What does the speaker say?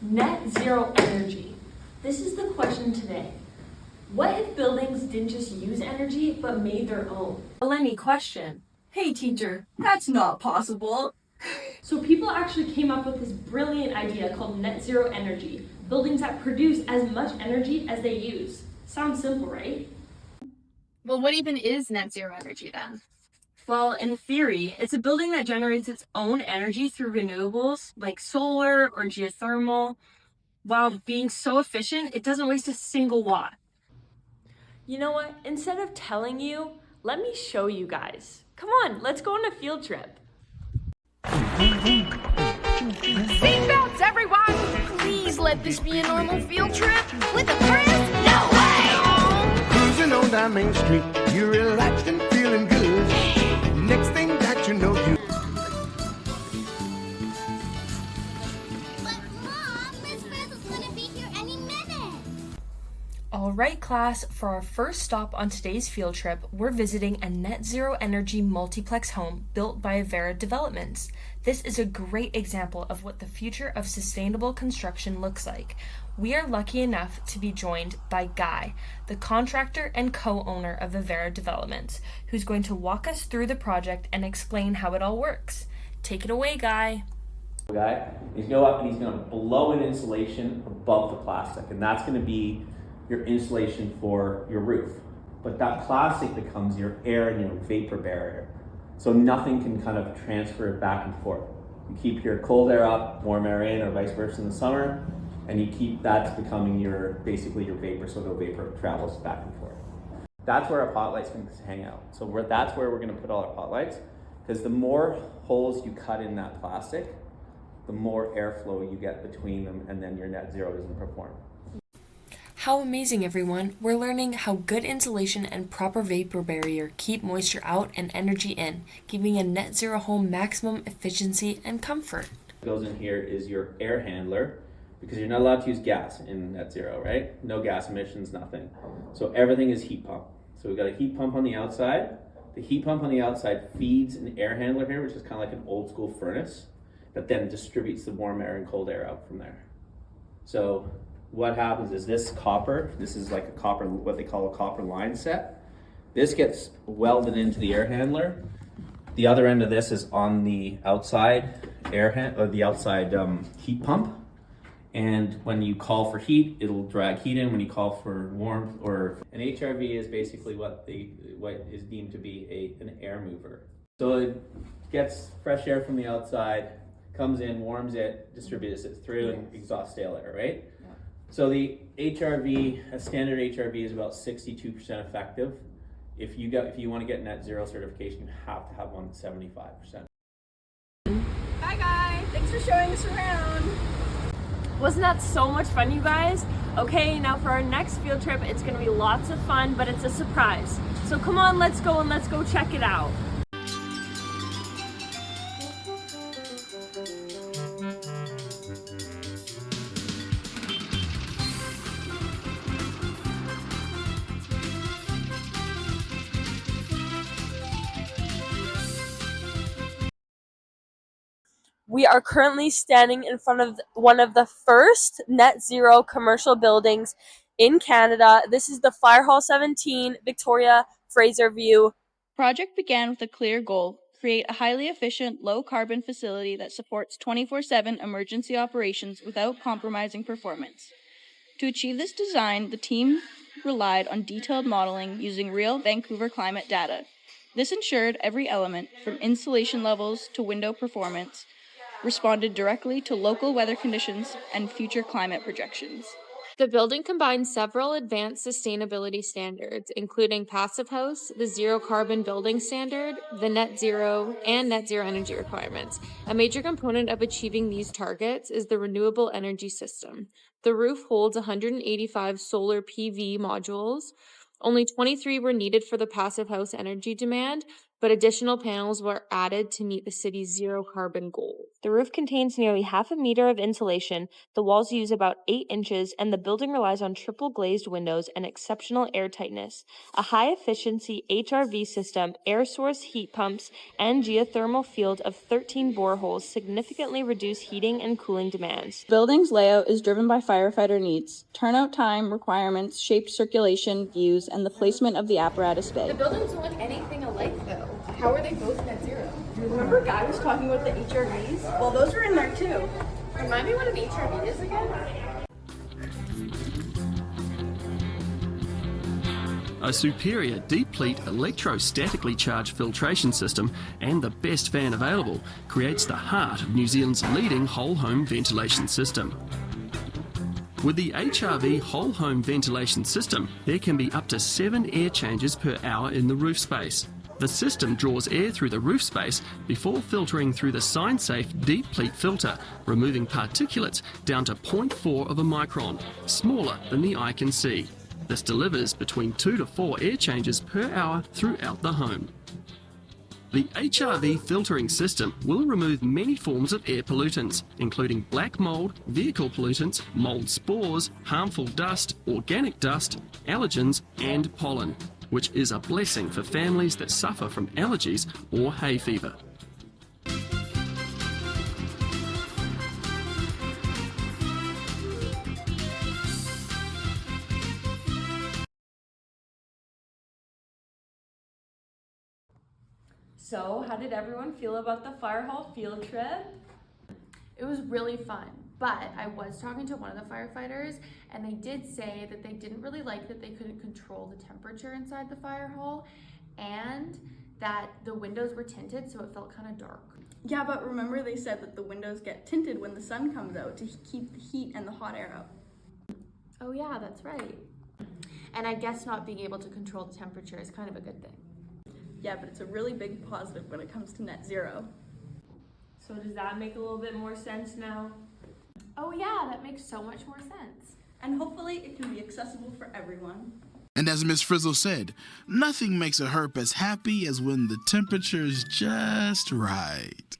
Net zero energy. This is the question today. What if buildings didn't just use energy but made their own? Eleni, question. Hey teacher, that's not possible. So people actually came up with this brilliant idea called net zero energy, buildings that produce as much energy as they use. Sounds simple, right? Well, what even is net zero energy then? Well, in theory, it's a building that generates its own energy through renewables like solar or geothermal, while being so efficient it doesn't waste a single watt. You know what? Instead of telling you, let me show you guys. Come on, let's go on a field trip. Seatbelts, everyone! Please let this be a normal field trip. With a friend? No way! Cruising on down Main Street, you're relaxed and feeling good. Next thing that you know, But Mom, Miss Frizzle's gonna be here any minute. All right, class, for our first stop on today's field trip, we're visiting a net zero energy multiplex home built by Avera Developments. This is a great example of what the future of sustainable construction looks like. We are lucky enough to be joined by Guy, the contractor and co-owner of Avera Developments, who's going to walk us through the project and explain how it all works. Take it away, Guy. Guy, he's going to go up and he's going to blow an insulation above the plastic, and that's going to be your insulation for your roof. But that plastic becomes your air and your vapor barrier. So nothing can kind of transfer it back and forth. You keep your cold air up, warm air in, or vice versa in the summer, and you keep that's becoming basically your vapor, so no vapor travels back and forth. That's where our pot lights can hang out. So that's where we're going to put all our pot lights, because the more holes you cut in that plastic, the more airflow you get between them, and then your net zero doesn't perform. How amazing, everyone! We're learning how good insulation and proper vapor barrier keep moisture out and energy in, giving a net zero home maximum efficiency and comfort. What goes in here is your air handler, because you're not allowed to use gas in net zero, right? No gas emissions, nothing. So everything is heat pump. So we've got a heat pump on the outside. The heat pump on the outside feeds an air handler here, which is kind of like an old school furnace, that then distributes the warm air and cold air out from there. So what happens is this is like a copper, what they call a copper line set. This gets welded into the air handler. The other end of this is on the outside heat pump. And when you call for heat, it'll drag heat in. When you call for warmth, or an HRV is basically what is deemed to be an air mover. So it gets fresh air from the outside, comes in, warms it, distributes it through, and exhausts stale air, right? So the HRV, a standard HRV, is about 62% effective. If you want to get net zero certification, you have to have one that's 75%. Hi, Guy. Thanks for showing us around. Wasn't that so much fun, you guys? Okay, now for our next field trip, it's gonna be lots of fun, but it's a surprise. So come on, let's go check it out. We are currently standing in front of one of the first net zero commercial buildings in Canada. This is the Fire Hall 17, Victoria Fraser View. Project began with a clear goal: create a highly efficient, low-carbon facility that supports 24/7 emergency operations without compromising performance. To achieve this design, the team relied on detailed modeling using real Vancouver climate data. This ensured every element, from insulation levels to window performance, responded directly to local weather conditions and future climate projections. The building combines several advanced sustainability standards, including Passive House, the Zero Carbon Building Standard, the Net Zero, and Net Zero energy requirements. A major component of achieving these targets is the renewable energy system. The roof holds 185 solar PV modules. Only 23 were needed for the Passive House energy demand, but additional panels were added to meet the city's zero carbon goal. The roof contains nearly half a meter of insulation, the walls use about 8 inches, and the building relies on triple glazed windows and exceptional air tightness. A high efficiency HRV system, air source heat pumps, and geothermal field of 13 boreholes significantly reduce heating and cooling demands. Building's layout is driven by firefighter needs, turnout time, requirements, shaped circulation, views, and the placement of the apparatus bay. The buildings don't look anything alike, though. How are they both net zero? Remember Guy was talking about the HRVs? Well, those are in there too. Remind me what an HRV is again? A superior deep-pleat electrostatically charged filtration system and the best fan available creates the heart of New Zealand's leading whole-home ventilation system. With the HRV whole home ventilation system, there can be up to 7 air changes per hour in the roof space. The system draws air through the roof space before filtering through the sign-safe deep pleat filter, removing particulates down to 0.4 of a micron, smaller than the eye can see. This delivers between 2 to 4 air changes per hour throughout the home. The HRV filtering system will remove many forms of air pollutants, including black mold, vehicle pollutants, mold spores, harmful dust, organic dust, allergens, and pollen, which is a blessing for families that suffer from allergies or hay fever. So, how did everyone feel about the fire hall field trip? It was really fun, but I was talking to one of the firefighters and they did say that they didn't really like that they couldn't control the temperature inside the fire hall and that the windows were tinted, so it felt kind of dark. Yeah, but remember they said that the windows get tinted when the sun comes out to keep the heat and the hot air out. Oh yeah, that's right. And I guess not being able to control the temperature is kind of a good thing. Yeah, but it's a really big positive when it comes to net zero. So does that make a little bit more sense now? Oh yeah, that makes so much more sense. And hopefully it can be accessible for everyone. And as Miss Frizzle said, nothing makes a herp as happy as when the temperature's just right.